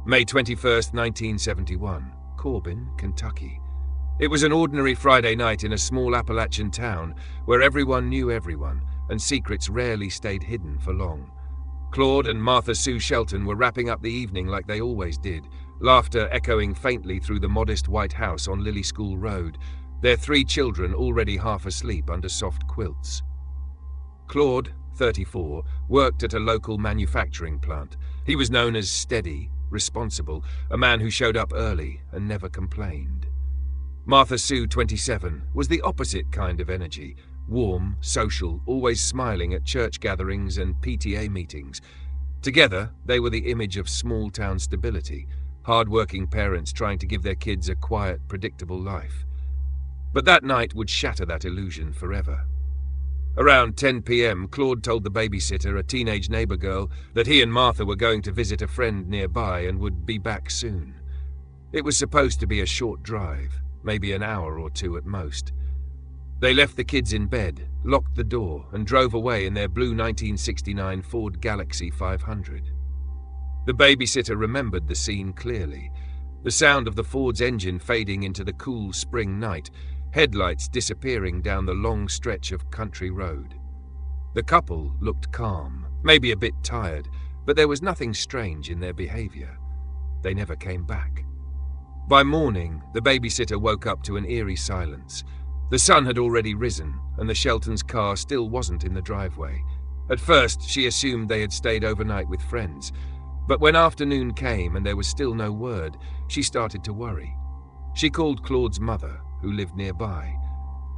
May 21st, 1971, Corbin, Kentucky. It was an ordinary Friday night in a small Appalachian town where everyone knew everyone and secrets rarely stayed hidden for long. Claude and Martha Sue Shelton were wrapping up the evening like they always did, laughter echoing faintly through the modest white house on Lily School Road, their 3 children already half asleep under soft quilts. Claude, 34, worked at a local manufacturing plant. He was known as steady, responsible, a man who showed up early and never complained. Martha Sue, 27, was the opposite kind of energy, warm, social, always smiling at church gatherings and PTA meetings. Together, they were the image of small-town stability, hard-working parents trying to give their kids a quiet, predictable life. But that night would shatter that illusion forever. Around 10 p.m., Claude told the babysitter, a teenage neighbor girl, that he and Martha were going to visit a friend nearby and would be back soon. It was supposed to be a short drive, maybe an hour or 2 at most. They left the kids in bed, locked the door, and drove away in their blue 1969 Ford Galaxie 500. The babysitter remembered the scene clearly. The sound of the Ford's engine fading into the cool spring night, headlights disappearing down the long stretch of country road. The couple looked calm, maybe a bit tired, but there was nothing strange in their behavior. They never came back. By morning, the babysitter woke up to an eerie silence. The sun had already risen, and the Sheltons' car still wasn't in the driveway. At first, she assumed they had stayed overnight with friends, but when afternoon came and there was still no word, she started to worry. She called Claude's mother, who lived nearby.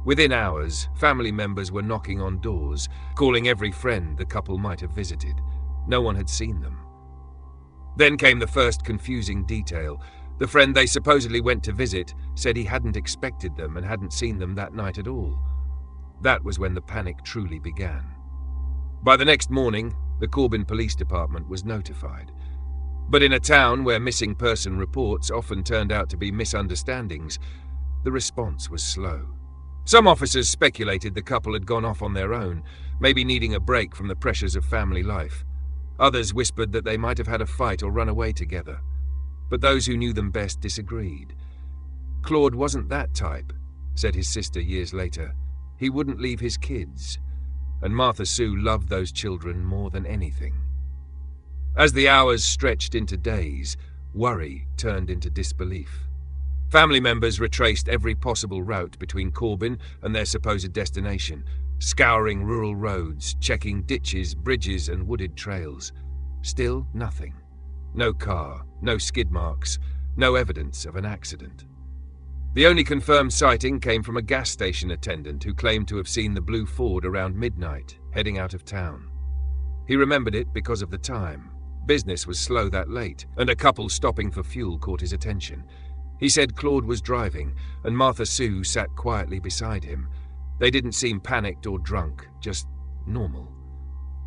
Within hours, family members were knocking on doors, calling every friend the couple might have visited. No one had seen them. Then came the first confusing detail. The friend they supposedly went to visit said he hadn't expected them and hadn't seen them that night at all. That was when the panic truly began. By the next morning, the Corbin Police Department was notified. But in a town where missing person reports often turned out to be misunderstandings, the response was slow. Some officers speculated the couple had gone off on their own, maybe needing a break from the pressures of family life. Others whispered that they might have had a fight or run away together. But those who knew them best disagreed. Claude wasn't that type, said his sister years later. He wouldn't leave his kids, and Martha Sue loved those children more than anything. As the hours stretched into days, worry turned into disbelief. Family members retraced every possible route between Corbin and their supposed destination, scouring rural roads, checking ditches, bridges, and wooded trails. Still nothing. No car, no skid marks, no evidence of an accident. The only confirmed sighting came from a gas station attendant who claimed to have seen the blue Ford around midnight, heading out of town. He remembered it because of the time. Business was slow that late, and a couple stopping for fuel caught his attention. He said Claude was driving, and Martha Sue sat quietly beside him. They didn't seem panicked or drunk, just normal.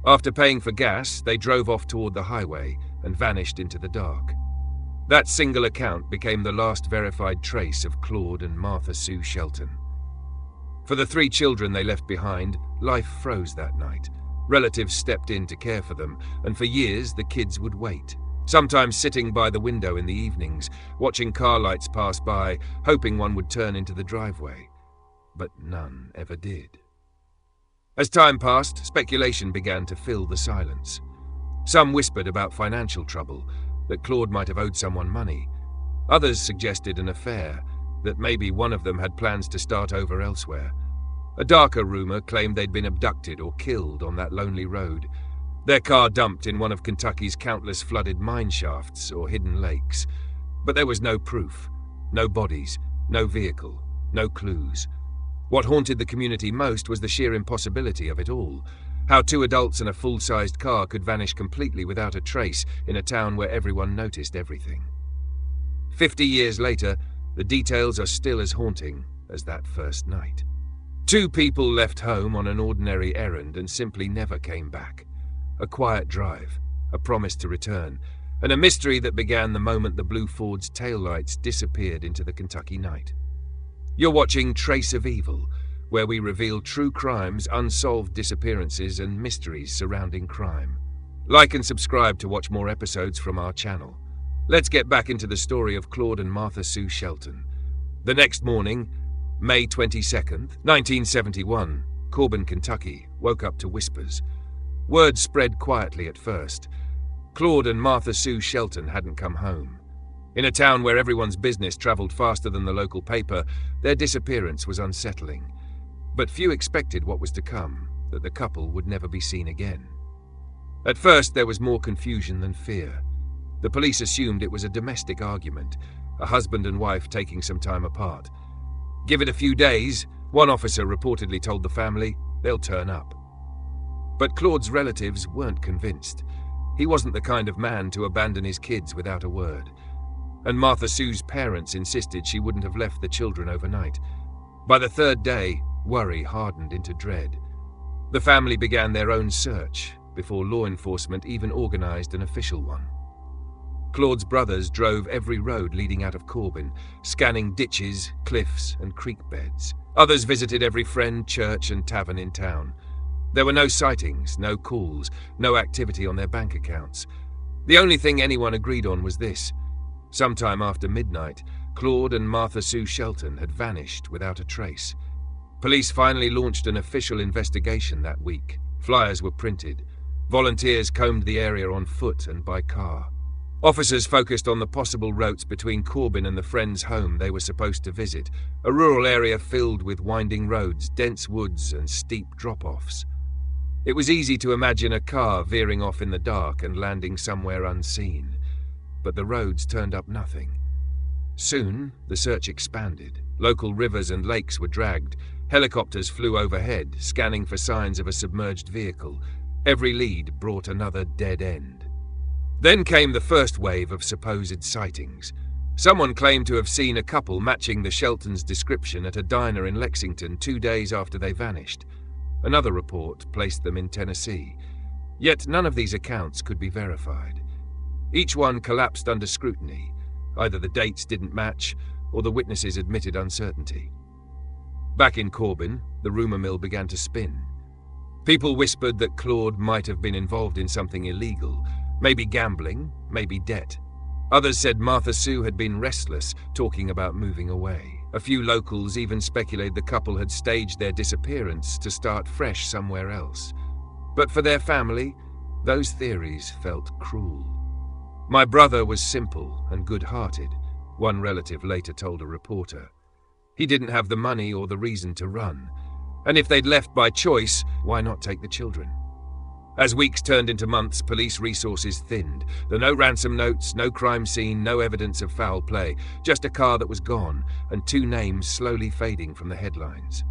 After paying for gas, they drove off toward the highway and vanished into the dark. That single account became the last verified trace of Claude and Martha Sue Shelton. For the 3 children they left behind, life froze that night. Relatives stepped in to care for them, and for years the kids would wait, sometimes sitting by the window in the evenings, watching car lights pass by, hoping one would turn into the driveway. But none ever did. As time passed, speculation began to fill the silence. Some whispered about financial trouble, that Claude might have owed someone money. Others suggested an affair, that maybe one of them had plans to start over elsewhere. A darker rumor claimed they'd been abducted or killed on that lonely road, their car dumped in one of Kentucky's countless flooded mine shafts or hidden lakes. But there was no proof, no bodies, no vehicle, no clues. What haunted the community most was the sheer impossibility of it all. How 2 adults and a full-sized car could vanish completely without a trace in a town where everyone noticed everything. 50 years later, the details are still as haunting as that first night. 2 people left home on an ordinary errand and simply never came back. A quiet drive, a promise to return, and a mystery that began the moment the blue Ford's taillights disappeared into the Kentucky night. You're watching Trace of Evil, where we reveal true crimes, unsolved disappearances, and mysteries surrounding crime. Like and subscribe to watch more episodes from our channel. Let's get back into the story of Claude and Martha Sue Shelton. The next morning, May 22nd, 1971, Corbin, Kentucky, woke up to whispers. Word spread quietly at first. Claude and Martha Sue Shelton hadn't come home. In a town where everyone's business travelled faster than the local paper, their disappearance was unsettling. But few expected what was to come, that the couple would never be seen again. At first, there was more confusion than fear. The police assumed it was a domestic argument, a husband and wife taking some time apart. Give it a few days, one officer reportedly told the family, they'll turn up. But Claude's relatives weren't convinced. He wasn't the kind of man to abandon his kids without a word. And Martha Sue's parents insisted she wouldn't have left the children overnight. By the third day, worry hardened into dread. The family began their own search, before law enforcement even organized an official one. Claude's brothers drove every road leading out of Corbin, scanning ditches, cliffs, and creek beds. Others visited every friend, church, and tavern in town. There were no sightings, no calls, no activity on their bank accounts. The only thing anyone agreed on was this. Sometime after midnight, Claude and Martha Sue Shelton had vanished without a trace. Police finally launched an official investigation that week. Flyers were printed. Volunteers combed the area on foot and by car. Officers focused on the possible routes between Corbin and the friend's home they were supposed to visit, a rural area filled with winding roads, dense woods, and steep drop-offs. It was easy to imagine a car veering off in the dark and landing somewhere unseen, but the roads turned up nothing. Soon, the search expanded. Local rivers and lakes were dragged. Helicopters flew overhead, scanning for signs of a submerged vehicle. Every lead brought another dead end. Then came the first wave of supposed sightings. Someone claimed to have seen a couple matching the Sheltons' description at a diner in Lexington 2 days after they vanished. Another report placed them in Tennessee. Yet none of these accounts could be verified. Each one collapsed under scrutiny. Either the dates didn't match, or the witnesses admitted uncertainty. Back in Corbin, the rumor mill began to spin. People whispered that Claude might have been involved in something illegal, maybe gambling, maybe debt. Others said Martha Sue had been restless, talking about moving away. A few locals even speculated the couple had staged their disappearance to start fresh somewhere else. But for their family, those theories felt cruel. My brother was simple and good-hearted, one relative later told a reporter. He didn't have the money or the reason to run, and if they'd left by choice, why not take the children? As weeks turned into months, police resources thinned. There were no ransom notes, no crime scene, no evidence of foul play, just a car that was gone, and 2 names slowly fading from the headlines.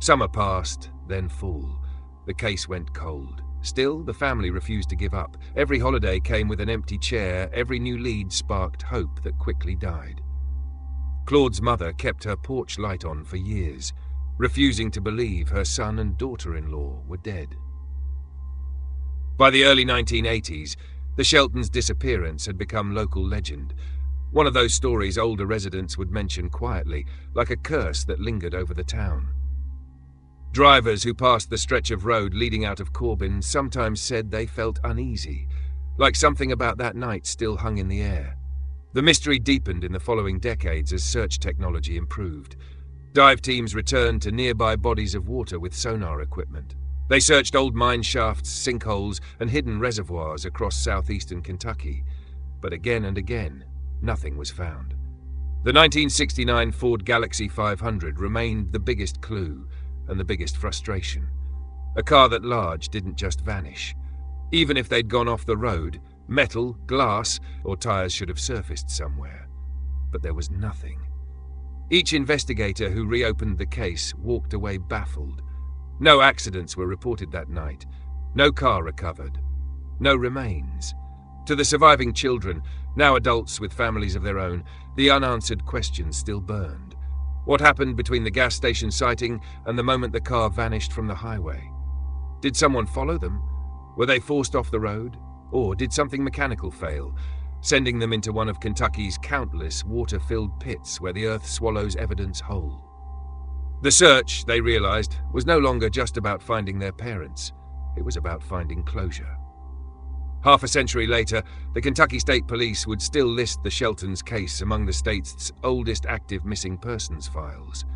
Summer passed, then fall. The case went cold. Still, the family refused to give up. Every holiday came with an empty chair, every new lead sparked hope that quickly died. Claude's mother kept her porch light on for years, refusing to believe her son and daughter-in-law were dead. By the early 1980s, the Sheltons' disappearance had become local legend, one of those stories older residents would mention quietly, like a curse that lingered over the town. Drivers who passed the stretch of road leading out of Corbin sometimes said they felt uneasy, like something about that night still hung in the air. The mystery deepened in the following decades as search technology improved. Dive teams returned to nearby bodies of water with sonar equipment. They searched old mine shafts, sinkholes, and hidden reservoirs across southeastern Kentucky, but again and again, nothing was found. The 1969 Ford Galaxie 500 remained the biggest clue and the biggest frustration. A car that large didn't just vanish. Even if they'd gone off the road, metal, glass, or tires should have surfaced somewhere. But there was nothing. Each investigator who reopened the case walked away baffled. No accidents were reported that night. No car recovered. No remains. To the surviving children, now adults with families of their own, the unanswered questions still burned. What happened between the gas station sighting and the moment the car vanished from the highway? Did someone follow them? Were they forced off the road? Or did something mechanical fail, sending them into one of Kentucky's countless water-filled pits where the earth swallows evidence whole? The search, they realized, was no longer just about finding their parents. It was about finding closure. Half a century later, the Kentucky State Police would still list the Shelton's case among the state's oldest active missing persons files.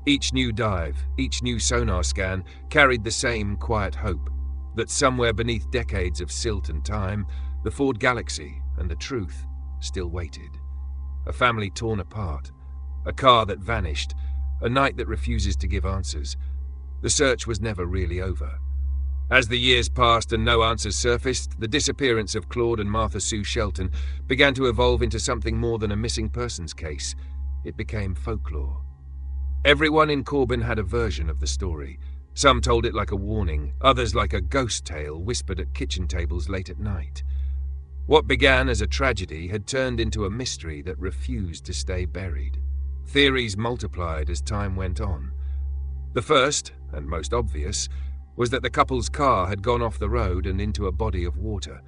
Each new dive, each new sonar scan carried the same quiet hope that somewhere beneath decades of silt and time, the Ford Galaxie and the truth still waited. A family torn apart, a car that vanished, a night that refuses to give answers. The search was never really over. As the years passed and no answers surfaced, the disappearance of Claude and Martha Sue Shelton began to evolve into something more than a missing persons case. It became folklore. Everyone in Corbin had a version of the story. Some told it like a warning, others like a ghost tale whispered at kitchen tables late at night. What began as a tragedy had turned into a mystery that refused to stay buried. Theories multiplied as time went on. The first, and most obvious, was that the couple's car had gone off the road and into a body of water.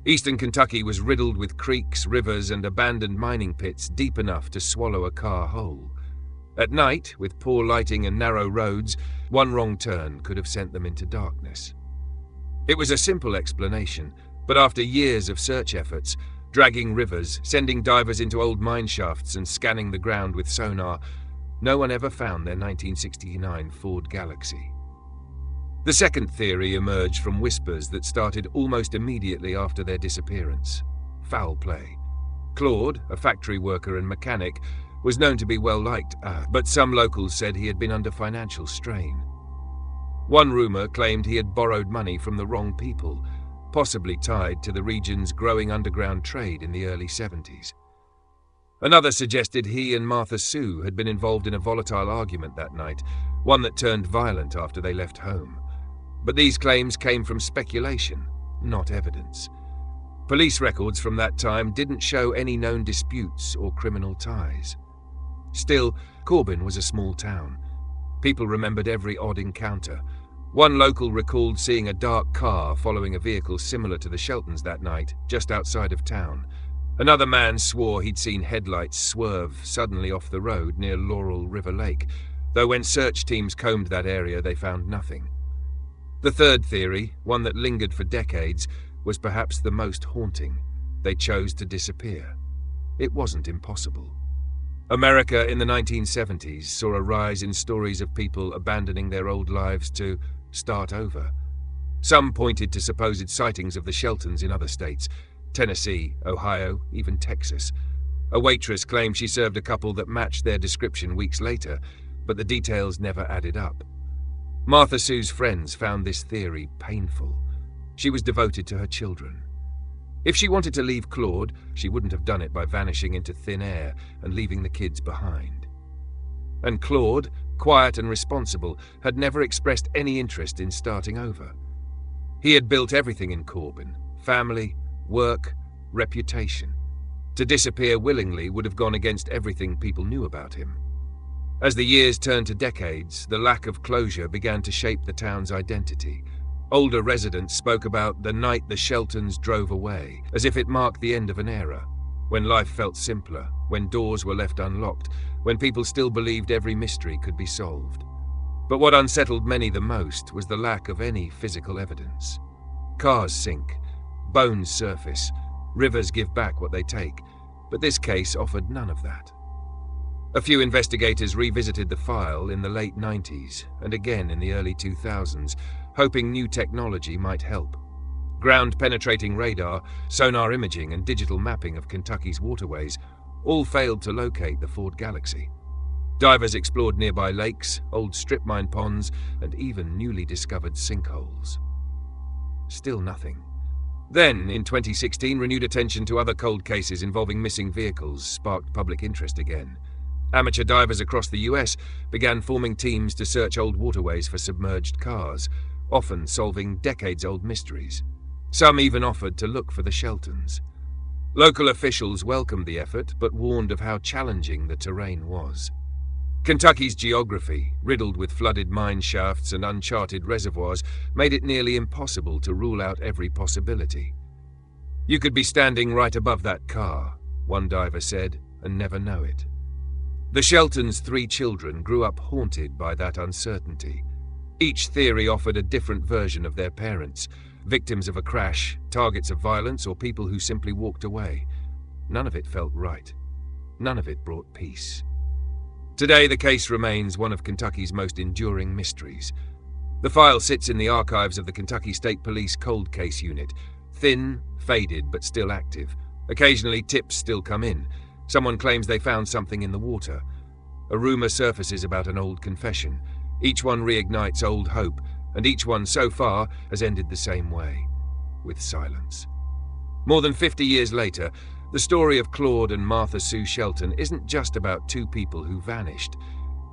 Eastern Kentucky was riddled with creeks, rivers, and abandoned mining pits deep enough to swallow a car whole. At night, with poor lighting and narrow roads, one wrong turn could have sent them into darkness. It was a simple explanation, but after years of search efforts, dragging rivers, sending divers into old mine shafts and scanning the ground with sonar, no one ever found their 1969 Ford Galaxie. The second theory emerged from whispers that started almost immediately after their disappearance: foul play. Claude, a factory worker and mechanic, was known to be well liked, but some locals said he had been under financial strain. One rumor claimed he had borrowed money from the wrong people, possibly tied to the region's growing underground trade in the early 70s. Another suggested he and Martha Sue had been involved in a volatile argument that night, one that turned violent after they left home. But these claims came from speculation, not evidence. Police records from that time didn't show any known disputes or criminal ties. Still, Corbin was a small town. People remembered every odd encounter. One local recalled seeing a dark car following a vehicle similar to the Sheltons that night, just outside of town. Another man swore he'd seen headlights swerve suddenly off the road near Laurel River Lake, though when search teams combed that area they found nothing. The third theory, one that lingered for decades, was perhaps the most haunting. They chose to disappear. It wasn't impossible. America in the 1970s saw a rise in stories of people abandoning their old lives to start over. Some pointed to supposed sightings of the Sheltons in other states: Tennessee, Ohio, even Texas. A waitress claimed she served a couple that matched their description weeks later, but the details never added up. Martha Sue's friends found this theory painful. She was devoted to her children. If she wanted to leave Claude, she wouldn't have done it by vanishing into thin air and leaving the kids behind. And Claude, quiet and responsible, had never expressed any interest in starting over. He had built everything in Corbin: family, work, reputation. To disappear willingly would have gone against everything people knew about him. As the years turned to decades, the lack of closure began to shape the town's identity. Older residents spoke about the night the Sheltons drove away, as if it marked the end of an era, when life felt simpler, when doors were left unlocked, when people still believed every mystery could be solved. But what unsettled many the most was the lack of any physical evidence. Cars sink, bones surface, rivers give back what they take, but this case offered none of that. A few investigators revisited the file in the late 90s and again in the early 2000s, hoping new technology might help. Ground-penetrating radar, sonar imaging, and digital mapping of Kentucky's waterways all failed to locate the Ford Galaxie. Divers explored nearby lakes, old strip mine ponds, and even newly discovered sinkholes. Still nothing. Then, in 2016, renewed attention to other cold cases involving missing vehicles sparked public interest again. Amateur divers across the US began forming teams to search old waterways for submerged cars, often solving decades-old mysteries. Some even offered to look for the Sheltons. Local officials welcomed the effort, but warned of how challenging the terrain was. Kentucky's geography, riddled with flooded mine shafts and uncharted reservoirs, made it nearly impossible to rule out every possibility. You could be standing right above that car, one diver said, and never know it. The Sheltons' 3 children grew up haunted by that uncertainty. Each theory offered a different version of their parents, victims of a crash, targets of violence, or people who simply walked away. None of it felt right. None of it brought peace. Today, the case remains one of Kentucky's most enduring mysteries. The file sits in the archives of the Kentucky State Police Cold Case Unit, thin, faded, but still active. Occasionally, tips still come in. Someone claims they found something in the water. A rumor surfaces about an old confession. Each one reignites old hope, and each one so far has ended the same way, with silence. More than 50 years later, the story of Claude and Martha Sue Shelton isn't just about two people who vanished.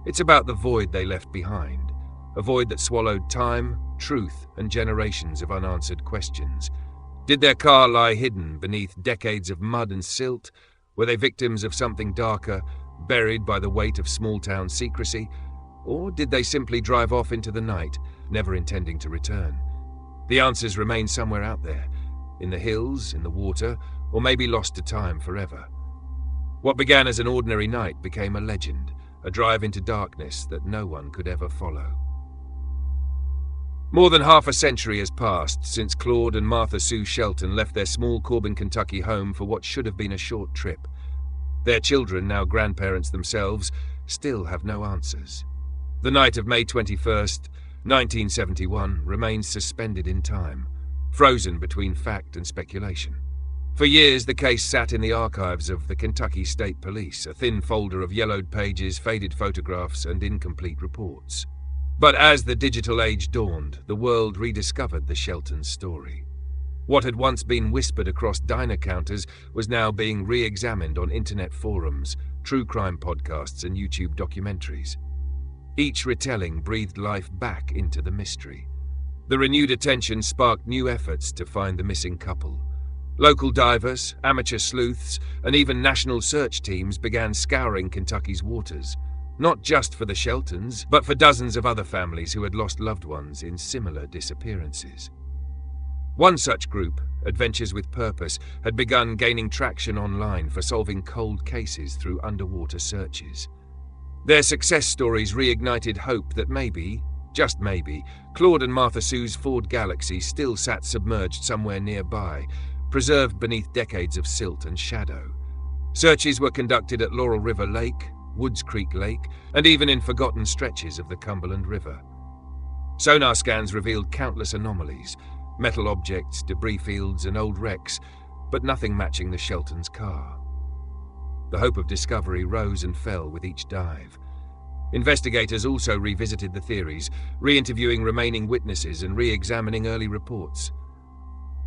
It's about the void they left behind, a void that swallowed time, truth, and generations of unanswered questions. Did their car lie hidden beneath decades of mud and silt? Were they victims of something darker, buried by the weight of small-town secrecy? Or did they simply drive off into the night, never intending to return? The answers remain somewhere out there, in the hills, in the water, or maybe lost to time forever. What began as an ordinary night became a legend, a drive into darkness that no one could ever follow. More than half a century has passed since Claude and Martha Sue Shelton left their small Corbin, Kentucky home for what should have been a short trip. Their children, now grandparents themselves, still have no answers. The night of May 21st, 1971, remains suspended in time, frozen between fact and speculation. For years, the case sat in the archives of the Kentucky State Police, a thin folder of yellowed pages, faded photographs, and incomplete reports. But as the digital age dawned, the world rediscovered the Shelton story. What had once been whispered across diner counters was now being re-examined on internet forums, true crime podcasts, and YouTube documentaries. Each retelling breathed life back into the mystery. The renewed attention sparked new efforts to find the missing couple. Local divers, amateur sleuths, and even national search teams began scouring Kentucky's waters, not just for the Sheltons, but for dozens of other families who had lost loved ones in similar disappearances. One such group, Adventures with Purpose, had begun gaining traction online for solving cold cases through underwater searches. Their success stories reignited hope that maybe, just maybe, Claude and Martha Sue's Ford Galaxie still sat submerged somewhere nearby, preserved beneath decades of silt and shadow. Searches were conducted at Laurel River Lake, Woods Creek Lake, and even in forgotten stretches of the Cumberland River. Sonar scans revealed countless anomalies, metal objects, debris fields, and old wrecks, but nothing matching the Sheltons' car. The hope of discovery rose and fell with each dive. Investigators also revisited the theories, re-interviewing remaining witnesses and re-examining early reports.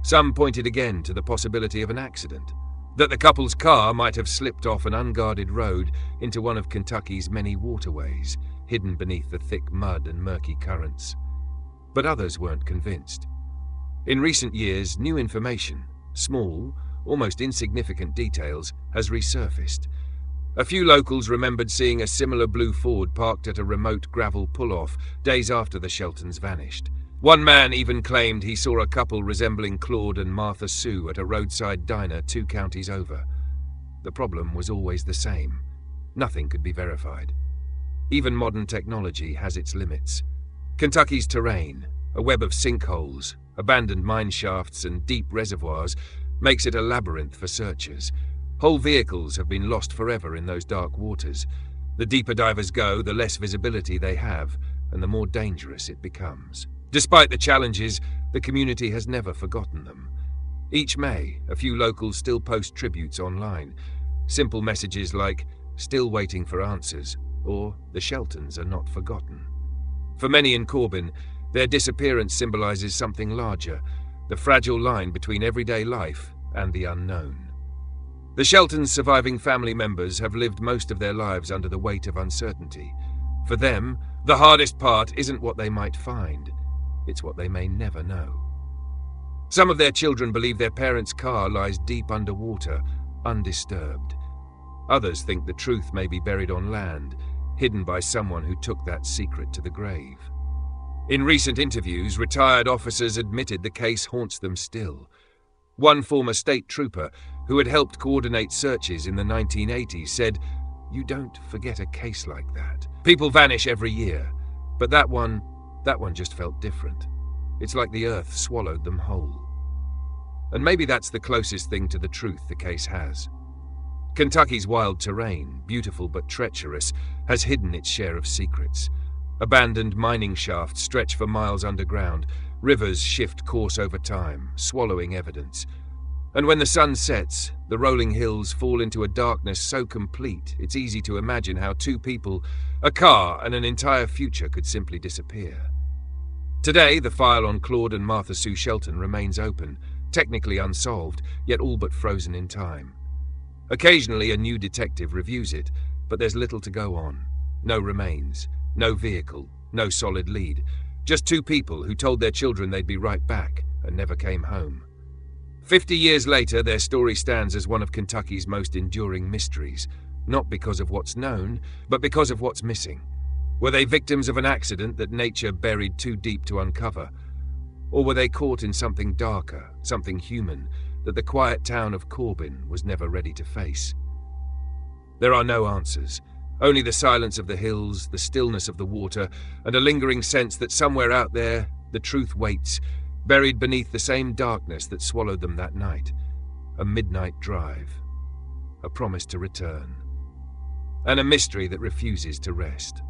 Some pointed again to the possibility of an accident, that the couple's car might have slipped off an unguarded road into one of Kentucky's many waterways, hidden beneath the thick mud and murky currents. But others weren't convinced. In recent years, new information, small, almost insignificant details, has resurfaced. A few locals remembered seeing a similar blue Ford parked at a remote gravel pull-off days after the Sheltons vanished. One man even claimed he saw a couple resembling Claude and Martha Sue at a roadside diner 2 counties over. The problem was always the same. Nothing could be verified. Even modern technology has its limits. Kentucky's terrain, a web of sinkholes, abandoned mine shafts, and deep reservoirs, makes it a labyrinth for searchers. Whole vehicles have been lost forever in those dark waters. The deeper divers go, the less visibility they have, and the more dangerous it becomes. Despite the challenges, the community has never forgotten them. Each May, a few locals still post tributes online. Simple messages like, "Still waiting for answers," or "The Sheltons are not forgotten." For many in Corbin, their disappearance symbolizes something larger, the fragile line between everyday life and the unknown. The Sheltons' surviving family members have lived most of their lives under the weight of uncertainty. For them, the hardest part isn't what they might find, it's what they may never know. Some of their children believe their parents' car lies deep underwater, undisturbed. Others think the truth may be buried on land, hidden by someone who took that secret to the grave. In recent interviews, retired officers admitted the case haunts them still. One former state trooper, who had helped coordinate searches in the 1980s, said, "You don't forget a case like that. People vanish every year, but that one just felt different." It's like the earth swallowed them whole. And maybe that's the closest thing to the truth the case has. Kentucky's wild terrain, beautiful but treacherous, has hidden its share of secrets. Abandoned mining shafts stretch for miles underground. Rivers shift course over time, swallowing evidence. And when the sun sets, the rolling hills fall into a darkness so complete it's easy to imagine how two people, a car, and an entire future could simply disappear. Today, the file on Claude and Martha Sue Shelton remains open, technically unsolved, yet all but frozen in time. Occasionally, a new detective reviews it, but there's little to go on. No remains, no vehicle, no solid lead. Just two people who told their children they'd be right back and never came home. 50 years later, their story stands as one of Kentucky's most enduring mysteries, not because of what's known, but because of what's missing. Were they victims of an accident that nature buried too deep to uncover? Or were they caught in something darker, something human, that the quiet town of Corbin was never ready to face? There are no answers, only the silence of the hills, the stillness of the water, and a lingering sense that somewhere out there, the truth waits, buried beneath the same darkness that swallowed them that night. A midnight drive, a promise to return, and a mystery that refuses to rest.